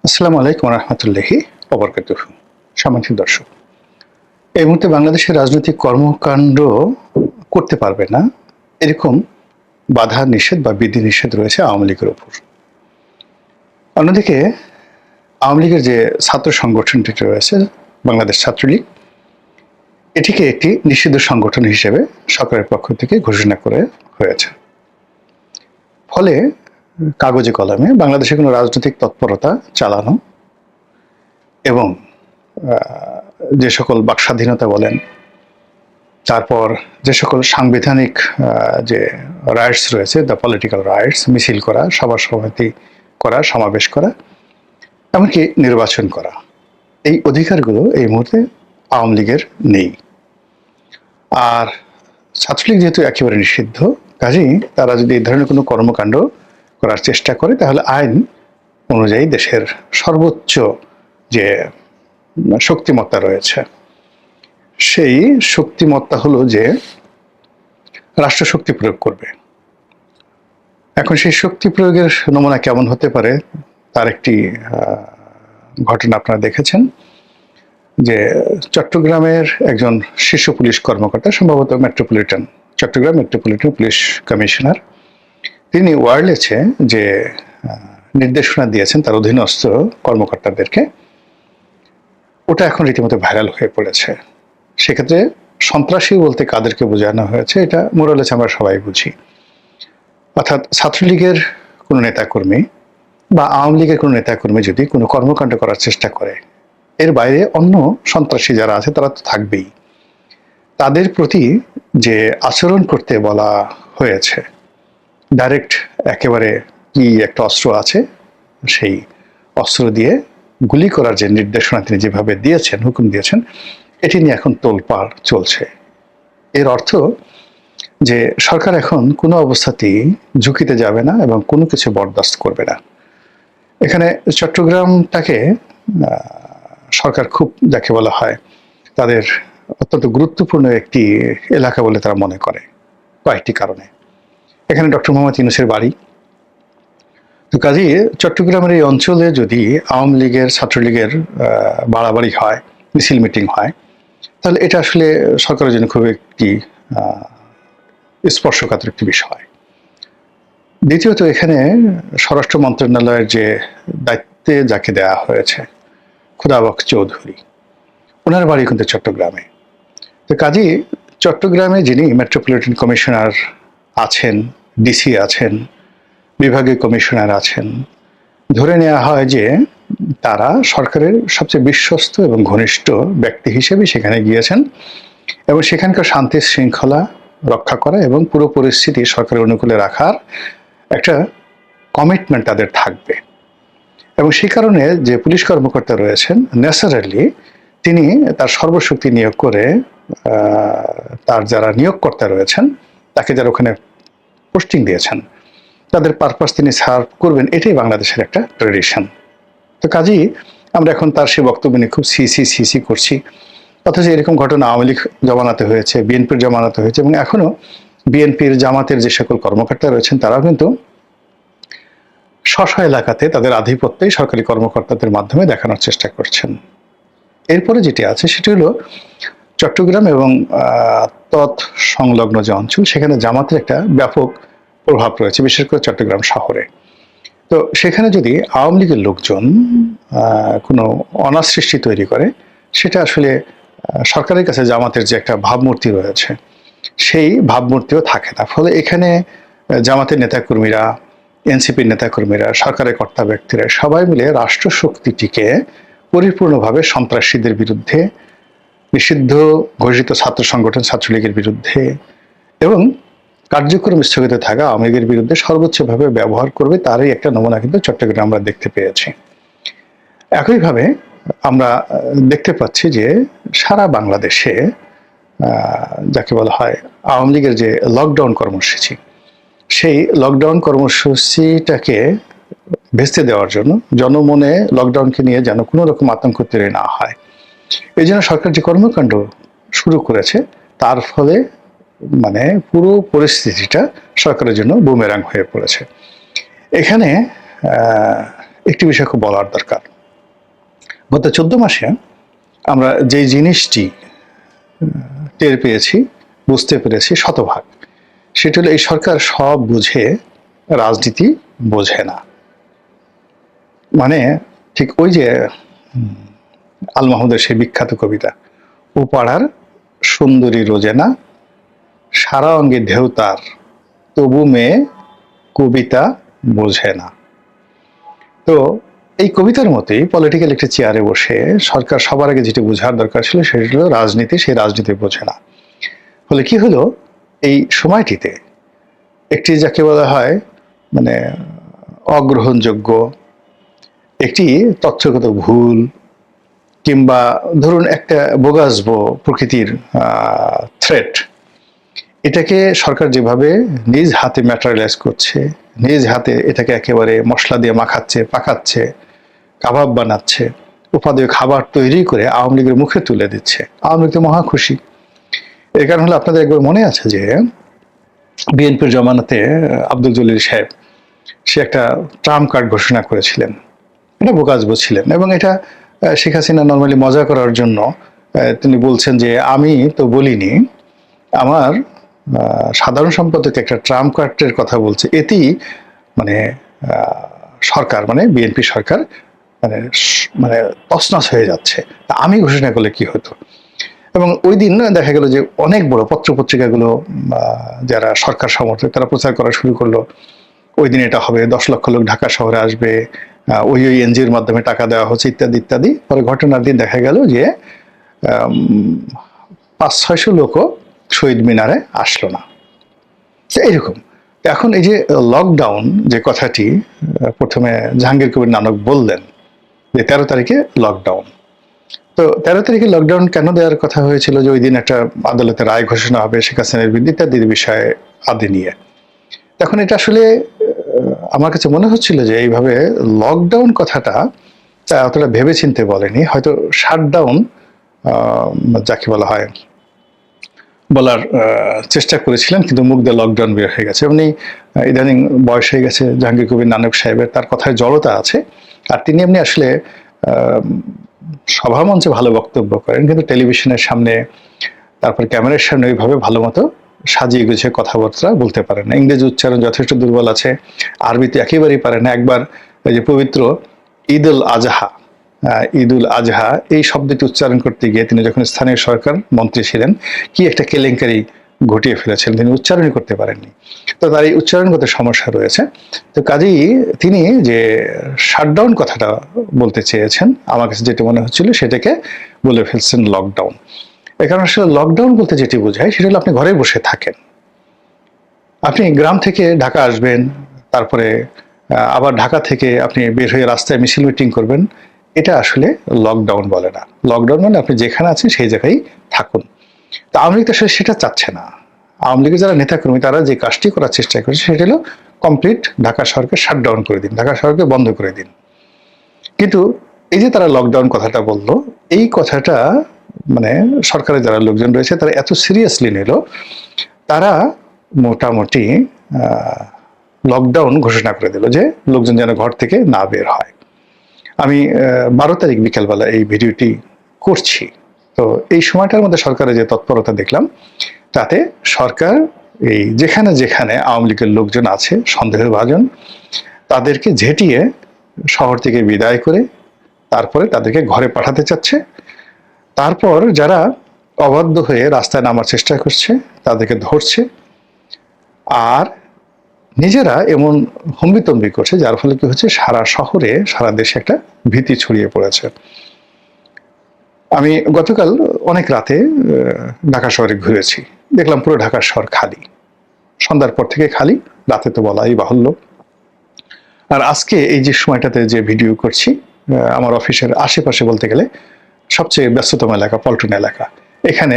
আসসালামু আলাইকুম রহমতুল্লাহি ওবরকাতুহু। সম্মানিত দর্শক, এই মুহূর্তে বাংলাদেশের রাজনৈতিক কর্মকাণ্ড করতে পারবে না এরকম বাধা নিষেধ বা বিধি নিষেধ রয়েছে আওয়ামী লীগের ওপর। অন্যদিকে আওয়ামী লীগের যে ছাত্র সংগঠনটি রয়েছে বাংলাদেশ ছাত্রলীগ, এটিকে একটি নিষিদ্ধ সংগঠন হিসেবে সরকারের পক্ষ থেকে ঘোষণা করে হয়েছে। ফলে কাগজে কলমে বাংলাদেশে কোনো রাজনৈতিক তৎপরতা চালানো এবং যে সকল বাক স্বাধীনতা বলেন, তারপর যে সকল সাংবিধানিক যে রাইটস রয়েছে, দ্য পলিটিক্যাল রাইটস, মিছিল করা, সভা সমিতি করা, সমাবেশ করা, এমনকি নির্বাচন করা, এই অধিকারগুলো এই মুহূর্তে আওয়ামী লীগের নেই। আর ছাত্রলীগ যেহেতু একেবারে নিষিদ্ধ, কাজেই তারা যদি এই ধরনের কোনো কর্মকাণ্ড করার চেষ্টা করে তাহলে আইন অনুযায়ী দেশের সর্বোচ্চ যে শক্তিমত্তা রয়েছে, সেই শক্তিমত্তা হলো যে রাষ্ট্রশক্তি প্রয়োগ করবে। এখন সেই শক্তি প্রয়োগের নমুনা কেমন হতে পারে তার একটি ঘটনা আপনারা দেখেছেন যে চট্টগ্রামের একজন শীর্ষ পুলিশ কর্মকর্তা, সম্ভবত চট্টগ্রাম মেট্রোপলিটন পুলিশ কমিশনার, তিনি ওয়্যারলেসে যে নির্দেশনা দিয়েছেন তার অধীনস্থ কর্মকর্তাদেরকে, ওটা এখন রীতিমতো ভাইরাল হয়ে পড়েছে। সেক্ষেত্রে সন্ত্রাসী বলতে কাদেরকে বোঝানো হয়েছে এটা মোরালেস আমরা সবাই বুঝি। অর্থাৎ ছাত্রলীগের কোনো নেতাকর্মী বা আওয়ামী লীগের কোনো নেতাকর্মী যদি কোনো কর্মকাণ্ড করার চেষ্টা করে, এর বাইরে অন্য সন্ত্রাসী যারা আছে তারা তো থাকবেই। তাদের প্রতি যে আচরণ করতে বলা হয়েছে, ডাইরেক্ট একেবারে কি একটা অস্ত্র আছে, সেই অস্ত্র দিয়ে গুলি করার যে নির্দেশনা তিনি যেভাবে দিয়েছেন, হুকুম দিয়েছেন, এটি নিয়ে এখন তোলপাড় চলছে। এর অর্থ যে সরকার এখন কোনো অবস্থাতেই ঝুঁকিতে যাবে না এবং কোনো কিছু বরদাস্ত করবে না। এখানে চট্টগ্রামটাকে সরকার খুব, যাকে বলা হয়, তাদের অত্যন্ত গুরুত্বপূর্ণ একটি এলাকা বলে তারা মনে করে কয়েকটি কারণে। এখানে ডক্টর মোহাম্মদ ইউনূসের বাড়ি। তো কাজেই চট্টগ্রামের এই অঞ্চলে যদি আওয়ামী লীগের, ছাত্রলীগের বাড়াবাড়ি হয়, মিছিল মিটিং হয়, তাহলে এটা আসলে সরকারের জন্য খুব একটি স্পর্শকাতর একটি বিষয়। দ্বিতীয়ত, এখানে স্বরাষ্ট্র মন্ত্রণালয়ের যে দায়িত্বে যাকে দেওয়া হয়েছে, খুদাবক চৌধুরী, ওনার বাড়ি কিন্তু চট্টগ্রামে। তো কাজেই চট্টগ্রামে যিনি মেট্রোপলিটন কমিশনার আছেন, ডিসি আছেন, বিভাগীয় কমিশনার আছেন, ধরে নেওয়া হয় যে তারা সরকারের সবচেয়ে বিশ্বস্ত এবং ঘনিষ্ঠ ব্যক্তি হিসেবে সেখানে গিয়েছেন এবং সেখানকার শান্তি শৃঙ্খলা রক্ষা করা এবং পুরো পরিস্থিতি সরকারের অনুকূলে রাখার একটা কমিটমেন্ট তাদের থাকবে। এবং সেই কারণে যে পুলিশ কর্মকর্তা রয়েছেন, ন্যাচারালি তিনি তার সর্বশক্তি নিয়োগ করে তার যারা নিয়োগকর্তা রয়েছেন, তাকে যারা ওখানে পোস্টিং দিয়েছেন, তাদের পারপাস তিনি সার্ভ করবেন, এটাই বাংলাদেশের একটা ট্রেডিশন। তো কাজেই আমরা এখন তার সেই বক্তব্য নিয়ে খুব সিসি করছি, অথচ এরকম ঘটনা আওয়ামী লীগ জমানাতে হয়েছে, বিএনপির জমানাতে হয়েছে, এবং এখনো বিএনপির, জামাতের যে সকল কর্মকর্তা রয়েছেন তারাও কিন্তু স্ব এলাকাতে তাদের আধিপত্যই সরকারি কর্মকর্তাদের মাধ্যমে দেখানোর চেষ্টা করছেন। এরপরে যেটি আছে সেটি হলো চট্টগ্রাম এবং তৎ সংলগ্ন যে অঞ্চল, সেখানে জামাতের একটা ব্যাপক প্রভাব রয়েছে, বিশেষ করে চট্টগ্রাম শহরে। তো সেখানে যদি আওয়ামী লীগের লোকজন কোনো অনাসৃষ্টি তৈরি করে, সেটা আসলে সরকারের কাছে জামাতের যে একটা ভাবমূর্তি রয়েছে, সেই ভাবমূর্তিও থাকে না। ফলে এখানে জামাতের নেতাকর্মীরা, এনসিপির নেতাকর্মীরা, সরকারের কর্তা ব্যক্তিরা সবাই মিলে রাষ্ট্রশক্তিটিকে পরিপূর্ণভাবে সন্ত্রাসীদের বিরুদ্ধে, নিষিদ্ধ ঘোষিত ছাত্র সংগঠন ছাত্রলীগের বিরুদ্ধে এবং কার্যক্রম স্থগিত থাকা আওয়ামী লীগের বিরুদ্ধে সর্বোচ্চভাবে ব্যবহার করবে, তারই একটা নমুনা কিন্তু চট্টগ্রামে আমরা দেখতে পেয়েছি। একইভাবে আমরা দেখতে পাচ্ছি যে সারা বাংলাদেশে যাকে বলা হয় আওয়ামী লীগের যে লকডাউন কর্মসূচি, সেই লকডাউন কর্মসূচিটাকে ভেস্তে দেওয়ার জন্য, জনমনে লকডাউনকে নিয়ে যেন কোনো রকম আতঙ্ক তৈরি না হয়, এই জন্য সরকার যে কর্মকাণ্ড শুরু করেছে, তার ফলে মানে পুরো পরিস্থিতিটা সরকারের জন্য বুমেরাং হয়ে পড়েছে। এখানে একটি বিষয় খুব বলার দরকার। গত 14 মাসে আমরা যে জিনিসটি টের পেয়েছি, বুঝতে পেরেছি শতভাগ, সেটা হলো এই সরকার সব বুঝে, রাজনীতি বোঝে না। মানে ঠিক ওই যে আল মাহমুদের সেই বিখ্যাত কবিতা, ও পাড়ার সুন্দরী রোজেনা, সারা অঙ্গে ঢেউ তার, তবু মেয়ে কবিতা বোঝে না। তো এই কবিতার মতোই পলিটিক্যাল একটি চেয়ারে বসে সরকার সবার আগে যেটি বোঝার দরকার ছিল সেটা হলো রাজনীতি, সেই রাজনীতি বোঝে না। ফলে কি হলো, এই সময়টিতে একটি যাকে বলা হয় মানে অগ্রহণযোগ্য একটি তথ্যগত ভুল, কিংবা ধরুন একটা বোগাসবো প্রকৃতির থ্রেট, এটাকে সরকার যেভাবে নিজ হাতে ম্যাটেরিয়ালাইজ করছে, নিজ হাতে এটাকে একেবারে মশলা দিয়ে মাখাচ্ছে, পাকাচ্ছে, কাবাব বানাচ্ছে, উপাদেয় খাবার তৈরি করে আওয়ামী লীগের মুখে তুলে দিচ্ছে। আওয়ামী লীগ তো মহা খুশি। এর কারণ হলো, আপনাদের একবার মনে আছে যে বিএনপির জমানাতে আব্দুল জলিল সাহেব সে একটা ট্রাম্প কার্ড ঘোষণা করেছিলেন। এটা বোকাজবো ছিলেন, এবং এটা শেখ হাসিনা নর্মালি মজা করার জন্য তিনি বলছেন যে আমি তো বলিনি, আমার সাধারণ সম্পাদক একটা ট্রাম্প কার্ডের কথা বলছে, এতেই মানে সরকার মানে বিএনপি সরকার মানে মানে তছনছ হয়ে যাচ্ছে, আমি ঘোষণা করলে কি হতো। এবং ওই দিন দেখা গেল যে অনেক বড় পত্রপত্রিকাগুলো যারা সরকার সমর্থক তারা প্রচার করা শুরু করলো, ওই দিন এটা হবে, 10 লক্ষ লোক ঢাকা শহরে আসবে, ওই এনজিওর মাধ্যমে টাকা দেওয়া হচ্ছে, ইত্যাদি ইত্যাদি। পরে ঘটনার দিন দেখা গেল যে 500-600 লোকও শহীদ মিনারে আসলো না। এইরকম এখন এই যে লকডাউন যে কথাটি প্রথমে জাহাঙ্গীর কবির নানক বললেন যে 13 তারিখে লকডাউন, তো 13 তারিখে লকডাউন কেন দেওয়ার কথা হয়েছিল, যে ওই দিন একটা আদালতের রায় ঘোষণা হবে শেখ হাসিনার বিরুদ্ধে ইত্যাদি বিষয়ে আদি নিয়ে। এখন এটা আসলে আমার কাছে মনে হচ্ছিল যে এইভাবে লকডাউন কথাটা অতটা ভেবে চিনতে বলেনি, হয়তো শাটডাউন যাকে বলা হয় বলার চেষ্টা করেছিলেন, কিন্তু মুখ দিয়ে লকডাউন বের হয়ে গেছে। এমনি ইদানিং বয়স হয়ে গেছে জাহাঙ্গীর কবির নানক সাহেবের, তার কথায় জড়তা আছে, আর তিনি এমনি আসলে সভা মঞ্চে ভালো বক্তব্য করেন, কিন্তু টেলিভিশনের সামনে তারপর ক্যামেরার সামনে ওইভাবে ভালো মতো সাজিয়ে গুছিয়ে কথাবার্তা বলতে পারেন না। ইংরেজি উচ্চারণ যথেষ্ট দুর্বল আছে, আরবিতে একেবারেই পারে না। একবার এই যে পবিত্র ঈদুল আজহা, ঈদুল আজহা এই শব্দটি উচ্চারণ করতে গিয়ে তিনি যখন স্থানীয় সরকার মন্ত্রী ছিলেন, কি একটা কেলেঙ্কারি ঘটিয়ে ফেলেছেন, তিনি উচ্চারণই করতে পারেননি। তো তার এই উচ্চারণগত সমস্যা রয়েছে। তো কাজেই তিনি যে শাটডাউন কথাটা বলতে চেয়েছেন, আমার কাছে যেটা মনে হচ্ছিল সেটাকে বলে ফেলছেন লকডাউন। এই কারণে আসলে লকডাউন বলতে যেটি বোঝায় সেটা হলো আপনি ঘরে বসে থাকেন, আপনি গ্রাম থেকে ঢাকা আসবেন, তারপরে আবার ঢাকা থেকে আপনি বের হয়ে রাস্তায় মিছিল মিটিং করবেন, এটা আসলে লকডাউন বলে না। লকডাউন মানে আপনি যেখানে আছেন সেই জায়গায় থাকুন। তা আওয়ামী লীগ আসলে সেটা চাচ্ছে না। আওয়ামী লীগের যারা নেতাকর্মী তারা যে কাজটি করার চেষ্টা করছে সেটা হলো কমপ্লিট ঢাকা শহরকে শাটডাউন করে দিন, ঢাকা শহরকে বন্ধ করে দিন। কিন্তু এই যে তারা লকডাউন কথাটা বললো, এই কথাটা মানে সরকারের যারা লোকজন রয়েছে তারা এত সিরিয়াসলি নিল, তারা মোটামুটি লকডাউন ঘোষণা করে দিল যে লোকজন যেন ঘর থেকে না বের হয়। আমি 12 তারিখ বিকেলবেলা এই ভিডিওটি করছি, তো এই সময়টার মধ্যে সরকারের যে তৎপরতা দেখলাম, তাতে সরকার এই যেখানে যেখানে আওয়ামী লীগের লোকজন আছে সন্দেহভাজন, তাদেরকে ঝেঁটিয়ে শহর থেকে বিদায় করে তারপরে তাদেরকে ঘরে পাঠাতে চাচ্ছে। তারপর যারা অবাধ্য হয়ে রাস্তায় নামার চেষ্টা করছে তাদেরকে ধরছে, আর নিজেরা এমন হম্বিতম্বি করছে যার ফলে কি হচ্ছে, সারা শহরে সারা দেশে একটা ভীতি ছড়িয়ে পড়েছে। আমি গতকাল অনেক রাতে ঢাকা শহরে ঘুরেছি, দেখলাম পুরো ঢাকা শহর খালি, সন্ধ্যার পর থেকে খালি, রাতে তো বলাই বাহুল্য। আর আজকে এই যে সময়টাতে যে ভিডিও করছি, আমার অফিসের আশেপাশে বলতে গেলে সবচেয়ে ব্যস্ততম এলাকা পল্টন এলাকা, এখানে